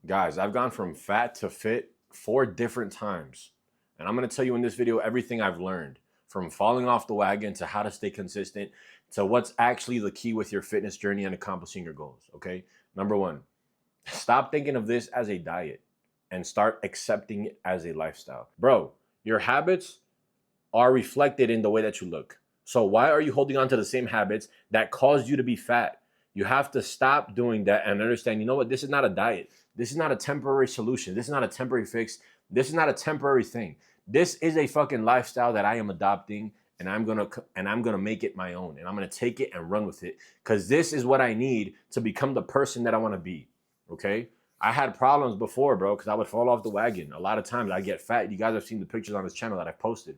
Guys, I've gone from fat to fit 4 different times. And I'm going to tell you in this video everything I've learned, from falling off the wagon to how to stay consistent to what's actually the key with your fitness journey and accomplishing your goals. Okay. Number one, stop thinking of this as a diet and start accepting it as a lifestyle. Bro, your habits are reflected in the way that you look. So why are you holding on to the same habits that caused you to be fat? You have to stop doing that and understand, you know what? This is not a diet. This is not a temporary solution. This is not a temporary fix. This is not a temporary thing. This is a fucking lifestyle that I am adopting, and I'm gonna make it my own, and I'm gonna take it and run with it, because this is what I need to become the person that I want to be. Okay. I had problems before, bro, because I would fall off the wagon. A lot of times I get fat. You guys have seen the pictures on this channel that I've posted.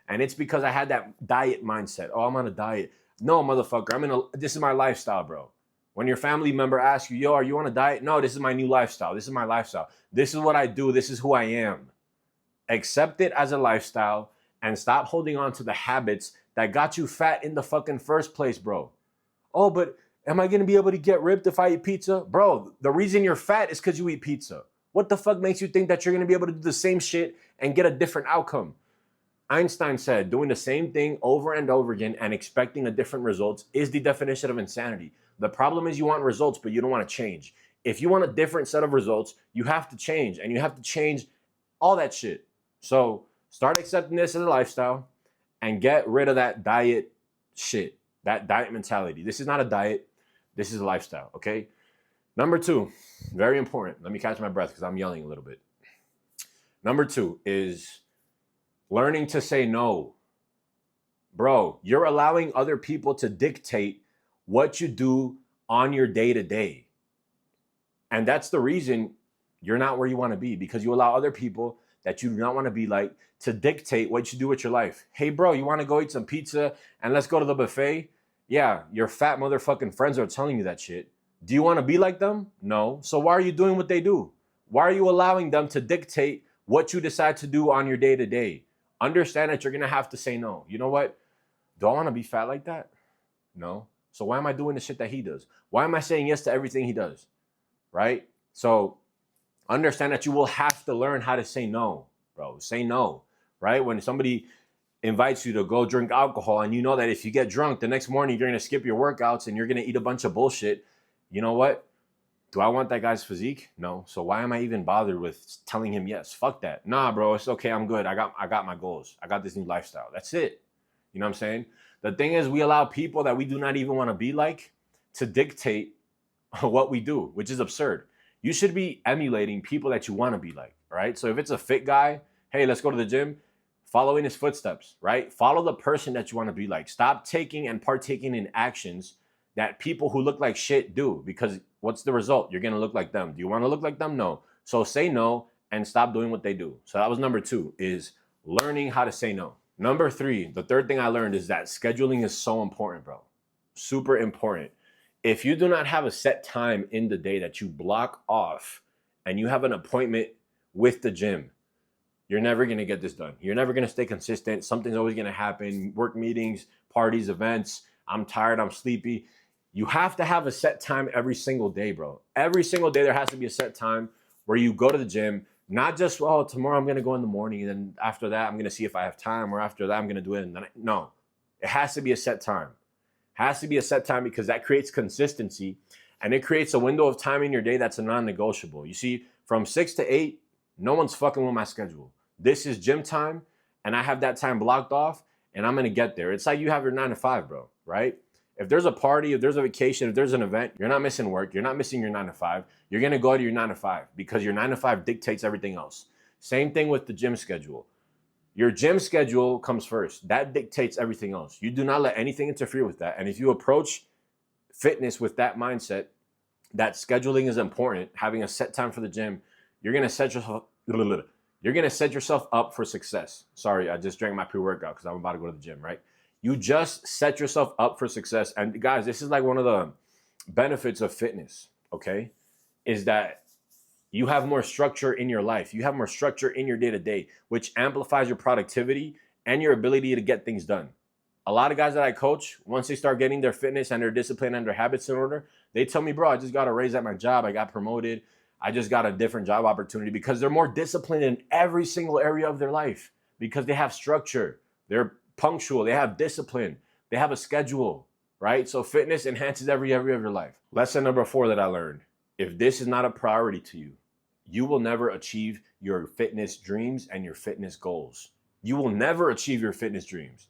And it's because I had that diet mindset. Oh, I'm on a diet. No, motherfucker, this is my lifestyle, bro. When your family member asks you, yo, are you on a diet? No, this is my new lifestyle. This is my lifestyle. This is what I do. This is who I am. Accept it as a lifestyle and stop holding on to the habits that got you fat in the fucking first place, bro. Oh, but am I going to be able to get ripped if I eat pizza? Bro, the reason you're fat is because you eat pizza. What the fuck makes you think that you're going to be able to do the same shit and get a different outcome? Einstein said doing the same thing over and over again and expecting a different results is the definition of insanity. The problem is you want results, but you don't want to change. If you want a different set of results, you have to change, and you have to change all that shit. So start accepting this as a lifestyle and get rid of that diet shit, that diet mentality. This is not a diet. This is a lifestyle, okay? Number two, very important. Let me catch my breath because I'm yelling a little bit. Number two is learning to say no. Bro, you're allowing other people to dictate what you do on your day-to-day. And that's the reason you're not where you want to be, because you allow other people that you do not want to be like to dictate what you do with your life. Hey, bro, you want to go eat some pizza and let's go to the buffet? Yeah, your fat motherfucking friends are telling you that shit. Do you want to be like them? No. So why are you doing what they do? Why are you allowing them to dictate what you decide to do on your day-to-day? Understand that you're going to have to say no. You know what? Do I want to be fat like that? No. So why am I doing the shit that he does? Why am I saying yes to everything he does? Right? So understand that you will have to learn how to say no, bro. Say no, right? When somebody invites you to go drink alcohol and you know that if you get drunk the next morning, you're going to skip your workouts and you're going to eat a bunch of bullshit. You know what? Do I want that guy's physique? No. So why am I even bothered with telling him yes? Fuck that. Nah, bro, it's okay. I'm good. I got my goals. I got this new lifestyle. That's it. You know what I'm saying? The thing is, we allow people that we do not even want to be like to dictate what we do, which is absurd. You should be emulating people that you want to be like, right? So if it's a fit guy, hey, let's go to the gym, follow in his footsteps, right? Follow the person that you want to be like. Stop taking and partaking in actions that people who look like shit do, because what's the result? You're going to look like them. Do you want to look like them? No. So say no and stop doing what they do. So that was number two, is learning how to say no. Number three, the third thing I learned is that scheduling is so important, bro. Super important. If you do not have a set time in the day that you block off and you have an appointment with the gym, you're never going to get this done. You're never going to stay consistent. Something's always going to happen. Work meetings, parties, events. I'm tired. I'm sleepy. You have to have a set time every single day, bro. Every single day there has to be a set time where you go to the gym. Not just, oh, tomorrow I'm going to go in the morning, and then after that I'm going to see if I have time, or after that I'm going to do it. And then no, it has to be a set time. Has to be a set time, because that creates consistency, and it creates a window of time in your day that's a non-negotiable. You see, from 6 to 8, no one's fucking with my schedule. This is gym time, and I have that time blocked off, and I'm going to get there. It's like you have your 9 to 5, bro, right? If there's a party, if there's a vacation, if there's an event, you're not missing work. You're not missing your 9 to 5. You're going to go to your 9 to 5 because your 9 to 5 dictates everything else. Same thing with the gym schedule. Your gym schedule comes first. That dictates everything else. You do not let anything interfere with that. And if you approach fitness with that mindset, that scheduling is important, having a set time for the gym, you're going to set yourself up for success. Sorry, I just drank my pre-workout because I'm about to go to the gym, right? You just set yourself up for success. And guys, this is like one of the benefits of fitness, okay? Is that you have more structure in your life. You have more structure in your day-to-day, which amplifies your productivity and your ability to get things done. A lot of guys that I coach, once they start getting their fitness and their discipline and their habits in order, they tell me, bro, I just got a raise at my job. I got promoted. I just got a different job opportunity, because they're more disciplined in every single area of their life, because they have structure, they're punctual, they have discipline, they have a schedule, right? So fitness enhances every area of your life. Lesson number 4 that I learned: if this is not a priority to you, you will never achieve your fitness dreams and your fitness goals. You will never achieve your fitness dreams.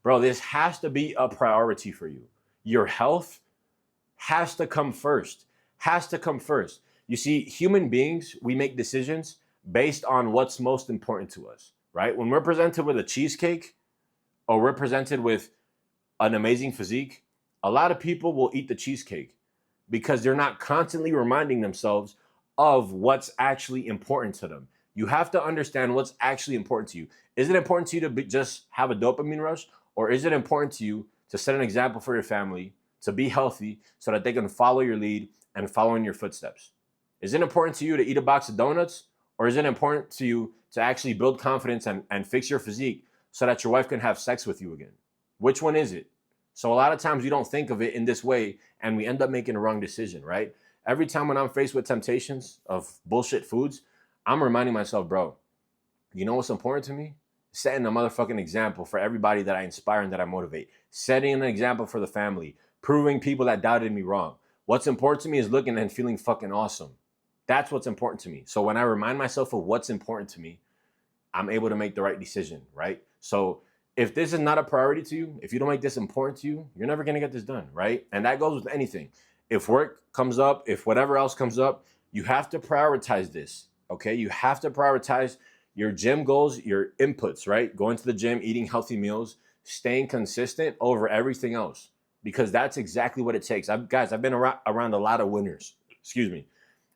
Bro, this has to be a priority for you. Your health has to come first. Has to come first. You see, human beings, we make decisions based on what's most important to us, right? When we're presented with a cheesecake, or we're presented with an amazing physique, a lot of people will eat the cheesecake because they're not constantly reminding themselves of what's actually important to them. You have to understand what's actually important to you. Is it important to you to just have a dopamine rush? Or is it important to you to set an example for your family, to be healthy so that they can follow your lead and follow in your footsteps? Is it important to you to eat a box of donuts? Or is it important to you to actually build confidence and fix your physique so that your wife can have sex with you again? Which one is it? So a lot of times we don't think of it in this way, and we end up making a wrong decision, right? Every time when I'm faced with temptations of bullshit foods, I'm reminding myself, bro, you know what's important to me? Setting a motherfucking example for everybody that I inspire and that I motivate. Setting an example for the family. Proving people that doubted me wrong. What's important to me is looking and feeling fucking awesome. That's what's important to me. So when I remind myself of what's important to me, I'm able to make the right decision, right? So if this is not a priority to you, if you don't make this important to you, you're never going to get this done, right? And that goes with anything. If work comes up, if whatever else comes up, you have to prioritize this, okay? You have to prioritize your gym goals, your inputs, right? Going to the gym, eating healthy meals, staying consistent over everything else, because that's exactly what it takes. I've been around a lot of winners. Excuse me.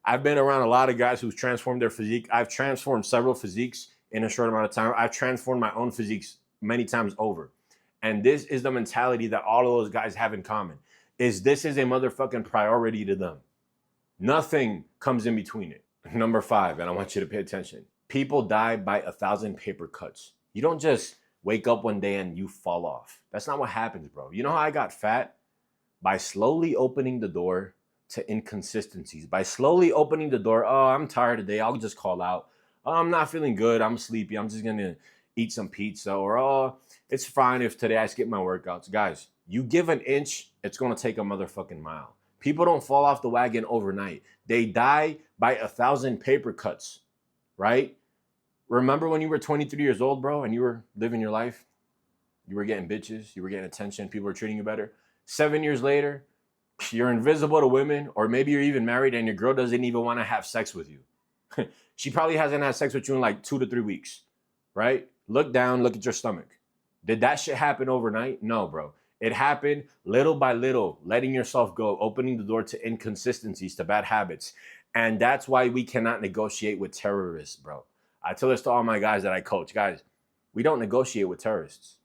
I've been around a lot of guys who've transformed their physique. I've transformed several physiques in a short amount of time. I've transformed my own physiques many times over. And this is the mentality that all of those guys have in common, is this is a motherfucking priority to them. Nothing comes in between it. Number 5, and I want you to pay attention. People die by 1,000 paper cuts. You don't just wake up one day and you fall off. That's not what happens, bro. You know how I got fat? By slowly opening the door to inconsistencies. By slowly opening the door, oh, I'm tired today, I'll just call out. Oh, I'm not feeling good, I'm sleepy, I'm just gonna eat some pizza. Or, oh, it's fine if today I skip my workouts. Guys, you give an inch, it's gonna take a motherfucking mile. People don't fall off the wagon overnight. They die by 1,000 paper cuts, right? Remember when you were 23 years old, bro, and you were living your life? You were getting bitches, you were getting attention, people were treating you better. 7 years later, you're invisible to women, or maybe you're even married and your girl doesn't even want to have sex with you. She probably hasn't had sex with you in like 2 to 3 weeks, right? Look down, look at your stomach. Did that shit happen overnight? No, bro. It happened little by little, letting yourself go, opening the door to inconsistencies, to bad habits. And that's why we cannot negotiate with terrorists, bro. I tell this to all my guys that I coach. Guys, we don't negotiate with terrorists.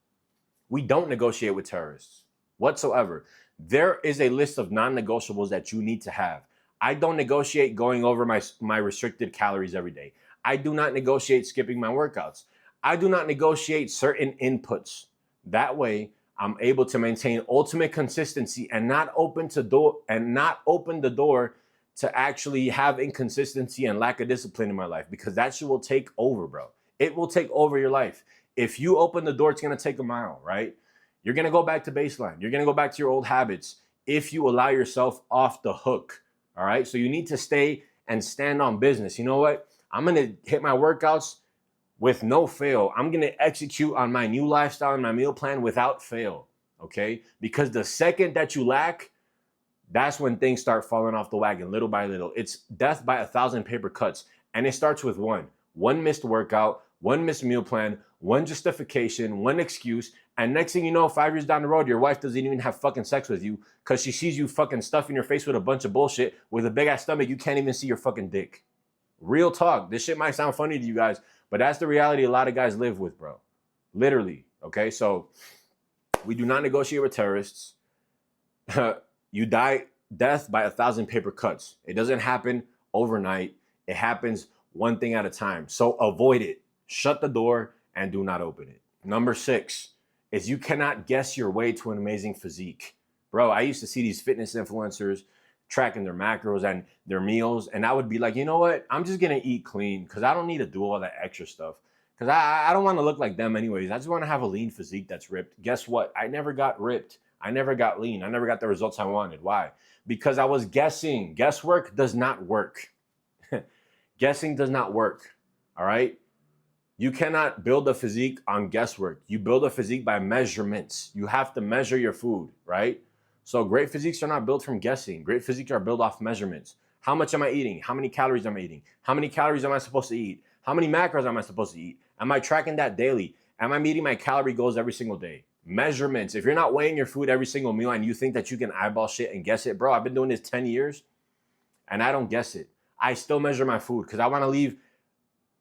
We don't negotiate with terrorists whatsoever. There is a list of non-negotiables that you need to have. I don't negotiate going over my restricted calories every day. I do not negotiate skipping my workouts. I do not negotiate certain inputs. That way, I'm able to maintain ultimate consistency and not open the door to actually have inconsistency and lack of discipline in my life, because that shit will take over, bro. It will take over your life. If you open the door, it's gonna take a mile, right? You're gonna go back to baseline. You're gonna go back to your old habits if you allow yourself off the hook, all right? So you need to stay and stand on business. You know what? I'm gonna hit my workouts with no fail. I'm gonna execute on my new lifestyle and my meal plan without fail, okay? Because the second that you lack, that's when things start falling off the wagon little by little. It's death by 1,000 paper cuts. And it starts with one missed workout, one missed meal plan, one justification, one excuse. And next thing you know, 5 years down the road, your wife doesn't even have fucking sex with you because she sees you fucking stuffing your face with a bunch of bullshit with a big ass stomach. You can't even see your fucking dick. Real talk. This shit might sound funny to you guys, but that's the reality a lot of guys live with, bro. Literally. Okay. So we do not negotiate with terrorists. You die death by 1,000 paper cuts. It doesn't happen overnight. It happens one thing at a time. So avoid it. Shut the door and do not open it. Number 6 is you cannot guess your way to an amazing physique. Bro, I used to see these fitness influencers tracking their macros and their meals. And I would be like, you know what? I'm just going to eat clean because I don't need to do all that extra stuff. Because I don't want to look like them anyways. I just want to have a lean physique that's ripped. Guess what? I never got ripped. I never got lean. I never got the results I wanted. Why? Because I was guessing. Guesswork does not work. Guessing does not work. All right? You cannot build a physique on guesswork. You build a physique by measurements. You have to measure your food, right? So great physiques are not built from guessing. Great physiques are built off measurements. How much am I eating? How many calories am I eating? How many calories am I supposed to eat? How many macros am I supposed to eat? Am I tracking that daily? Am I meeting my calorie goals every single day? Measurements. If you're not weighing your food every single meal and you think that you can eyeball shit and guess it, bro, I've been doing this 10 years and I don't guess it. I still measure my food because I want to leave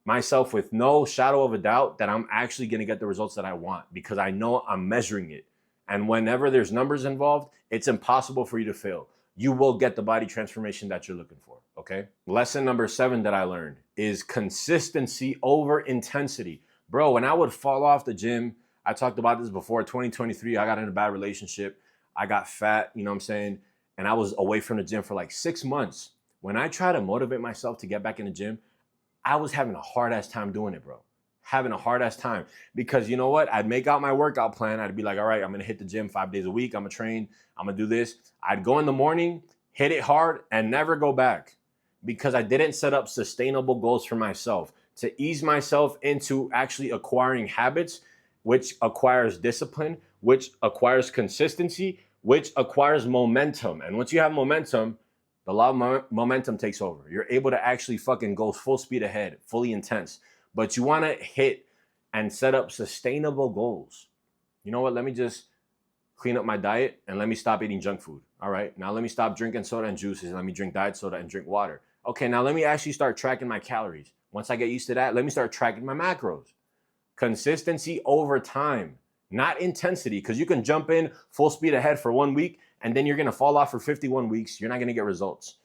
myself with no shadow of a doubt that I'm actually going to get the results that I want because I know I'm measuring it. And whenever there's numbers involved, it's impossible for you to fail. You will get the body transformation that you're looking for, okay? Lesson number 7 that I learned is consistency over intensity. Bro, when I would fall off the gym, I talked about this before, 2023, I got in a bad relationship. I got fat, you know what I'm saying? And I was away from the gym for like 6 months. When I try to motivate myself to get back in the gym, I was having a hard ass time doing it, bro. Having a hard ass time because you know what? I'd make out my workout plan. I'd be like, all right, I'm going to hit the gym 5 days a week. I'm going to train. I'm going to do this. I'd go in the morning, hit it hard and never go back because I didn't set up sustainable goals for myself to ease myself into actually acquiring habits, which acquires discipline, which acquires consistency, which acquires momentum. And once you have momentum, the law of momentum takes over. You're able to actually fucking go full speed ahead, fully intense. But you want to hit and set up sustainable goals. You know what? Let me just clean up my diet and let me stop eating junk food. All right. Now let me stop drinking soda and juices. Let me drink diet soda and drink water. Okay. Now let me actually start tracking my calories. Once I get used to that, let me start tracking my macros. Consistency over time, not intensity, because you can jump in full speed ahead for 1 week and then you're going to fall off for 51 weeks. You're not going to get results.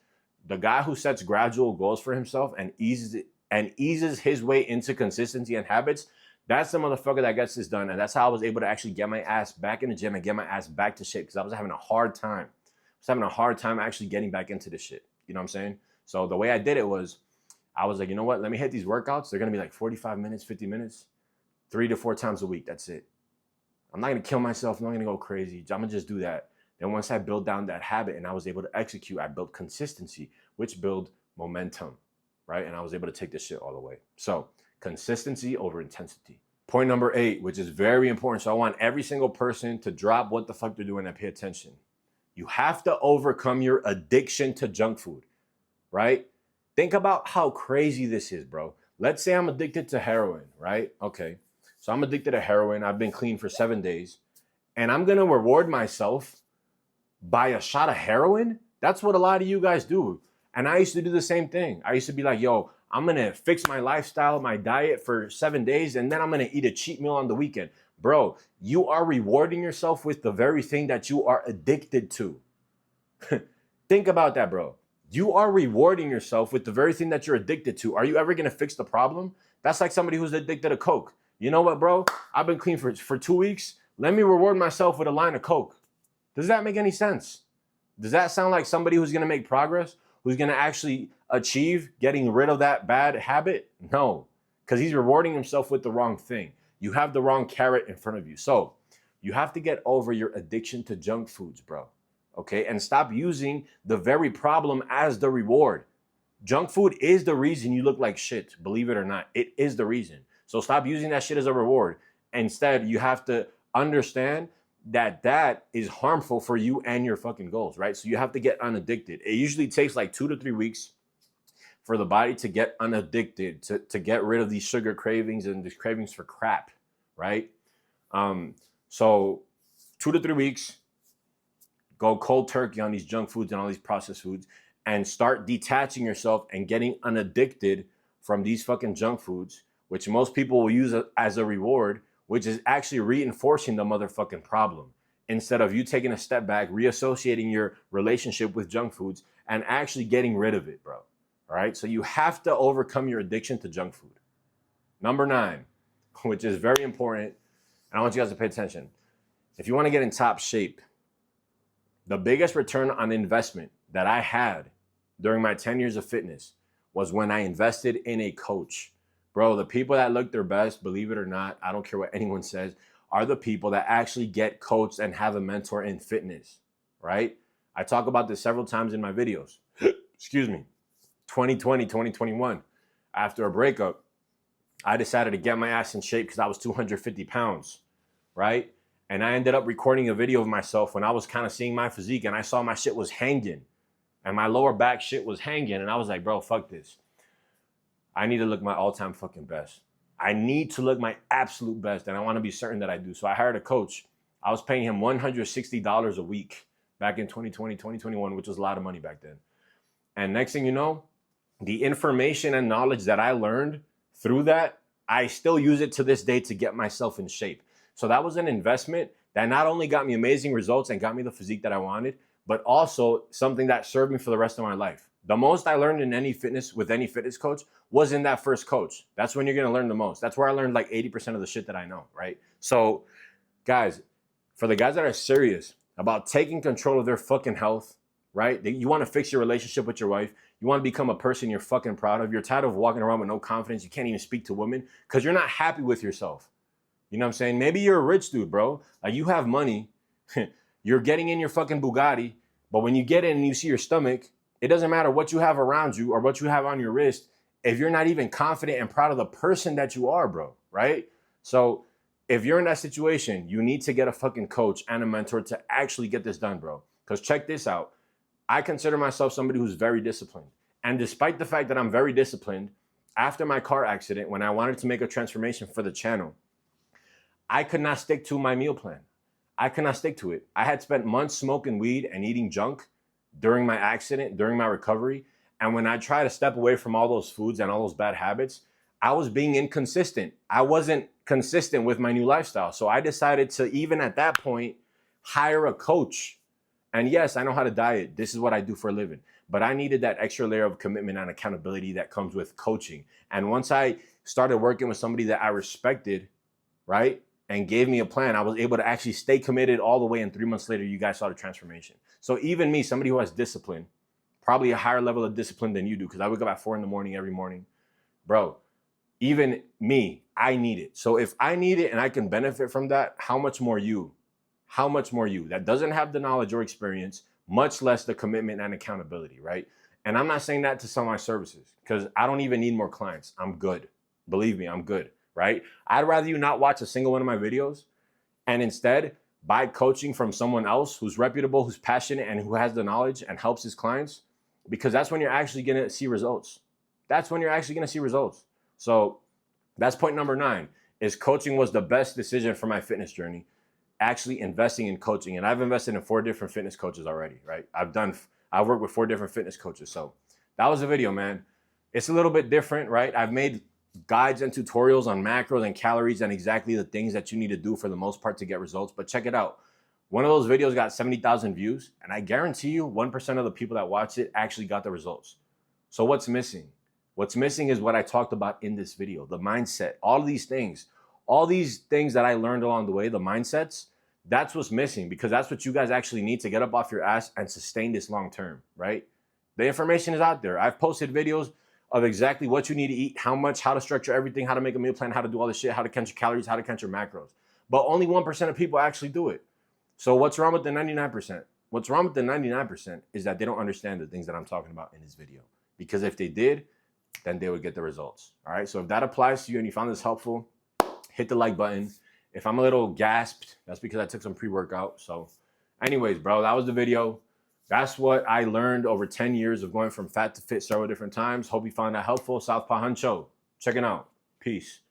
The guy who sets gradual goals for himself and eases his way into consistency and habits, that's the motherfucker that gets this done. And that's how I was able to actually get my ass back in the gym and get my ass back to shit because I was having a hard time. I was having a hard time actually getting back into this shit. You know what I'm saying? So the way I did it was, I was like, you know what? Let me hit these workouts. They're going to be like 45 minutes, 50 minutes, 3 to 4 times a week. That's it. I'm not going to kill myself. I'm not going to go crazy. I'm going to just do that. Then once I built down that habit and I was able to execute, I built consistency, which built momentum, right? And I was able to take this shit all the way. So consistency over intensity. Point number 8, which is very important. So I want every single person to drop what the fuck they're doing and pay attention. You have to overcome your addiction to junk food, right? Think about how crazy this is, bro. Let's say I'm addicted to heroin, right? Okay. So I'm addicted to heroin. I've been clean for 7 days and I'm going to reward myself by a shot of heroin. That's what a lot of you guys do. And I used to do the same thing. I used to be like, yo, I'm going to fix my lifestyle, my diet for 7 days, and then I'm going to eat a cheat meal on the weekend. Bro, you are rewarding yourself with the very thing that you are addicted to. Think about that, bro. You are rewarding yourself with the very thing that you're addicted to. Are you ever going to fix the problem? That's like somebody who's addicted to Coke. You know what, bro? I've been clean for 2 weeks. Let me reward myself with a line of Coke. Does that make any sense? Does that sound like somebody who's going to make progress? Who's going to actually achieve getting rid of that bad habit? No, because he's rewarding himself with the wrong thing. You have the wrong carrot in front of you. So you have to get over your addiction to junk foods, bro. Okay, and stop using the very problem as the reward. Junk food is the reason you look like shit, believe it or not. It is the reason. So stop using that shit as a reward. Instead, you have to understand that that is harmful for you and your fucking goals, right? So you have to get unaddicted. It usually takes like 2 to 3 weeks for the body to get unaddicted, to get rid of these sugar cravings and these cravings for crap, right? So 2 to 3 weeks, go cold turkey on these junk foods and all these processed foods and start detaching yourself and getting unaddicted from these fucking junk foods, which most people will use as a reward, which is actually reinforcing the motherfucking problem instead of you taking a step back, reassociating your relationship with junk foods and actually getting rid of it, bro. All right. So you have to overcome your addiction to junk food. Number 9, which is very important. And I want you guys to pay attention. If you want to get in top shape, the biggest return on investment that I had during my 10 years of fitness was when I invested in a coach. Bro, the people that look their best, believe it or not, I don't care what anyone says, are the people that actually get coached and have a mentor in fitness, right? I talk about this several times in my videos. Excuse me. 2020, 2021, after a breakup, I decided to get my ass in shape because I was 250 pounds, right? And I ended up recording a video of myself when I was kind of seeing my physique and I saw my shit was hanging and my lower back shit was hanging. And I was like, bro, fuck this. I need to look my all-time fucking best. I need to look my absolute best, and I want to be certain that I do. So I hired a coach. I was paying him $160 a week back in 2020, 2021, which was a lot of money back then. And next thing you know, the information and knowledge that I learned through that, I still use it to this day to get myself in shape. So that was an investment that not only got me amazing results and got me the physique that I wanted, but also something that served me for the rest of my life. The most I learned in any fitness with any fitness coach was in that first coach. That's when you're going to learn the most. That's where I learned like 80% of the shit that I know, right? So guys, for the guys that are serious about taking control of their fucking health, right? You want to fix your relationship with your wife. You want to become a person you're fucking proud of. You're tired of walking around with no confidence. You can't even speak to women because you're not happy with yourself. You know what I'm saying? Maybe you're a rich dude, bro. Like you have money. You're getting in your fucking Bugatti. But when you get in and you see your stomach, it doesn't matter what you have around you or what you have on your wrist if you're not even confident and proud of the person that you are, bro, right? So if you're in that situation, you need to get a fucking coach and a mentor to actually get this done, bro. Because check this out. I consider myself somebody who's very disciplined. And despite the fact that I'm very disciplined, after my car accident, when I wanted to make a transformation for the channel, I could not stick to my meal plan. I could not stick to it. I had spent months smoking weed and eating junk during my accident, during my recovery. And when I tried to step away from all those foods and all those bad habits, I was being inconsistent. I wasn't consistent with my new lifestyle. So I decided to, even at that point, hire a coach. And yes, I know how to diet. This is what I do for a living. But I needed that extra layer of commitment and accountability that comes with coaching. And once I started working with somebody that I respected, right, and gave me a plan, I was able to actually stay committed all the way. And 3 months later, you guys saw the transformation. So even me, somebody who has discipline, probably a higher level of discipline than you do, because I wake up at 4 a.m. every morning, bro, even me, I need it. So if I need it and I can benefit from that, how much more you? How much more you that doesn't have the knowledge or experience, much less the commitment and accountability, right? And I'm not saying that to sell my services because I don't even need more clients. I'm good. Believe me, I'm good, right? I'd rather you not watch a single one of my videos and instead buy coaching from someone else who's reputable, who's passionate, and who has the knowledge and helps his clients, because that's when you're actually going to see results. That's when you're actually going to see results. So that's point number 9 is coaching was the best decision for my fitness journey. Actually investing in coaching. And I've invested in 4 different fitness coaches already, right? I've worked with 4 different fitness coaches. So that was the video, man. It's a little bit different, right? I've made guides and tutorials on macros and calories and exactly the things that you need to do for the most part to get results. But check it out. One of those videos got 70,000 views. And I guarantee you 1% of the people that watched it actually got the results. So what's missing? What's missing is what I talked about in this video, the mindset, all these things that I learned along the way, the mindsets. That's what's missing, because that's what you guys actually need to get up off your ass and sustain this long term, right? The information is out there. I've posted videos of exactly what you need to eat, how much, how to structure everything, how to make a meal plan, how to do all this shit, how to count your calories, how to count your macros. But only 1% of people actually do it. So what's wrong with the 99%? What's wrong with the 99% is that they don't understand the things that I'm talking about in this video. Because if they did, then they would get the results. All right. So if that applies to you and you found this helpful, hit the like button. If I'm a little gasped, that's because I took some pre-workout. So anyways, bro, that was the video. That's what I learned over 10 years of going from fat to fit several different times. Hope you found that helpful. Southpaw Huncho. Check it out. Peace.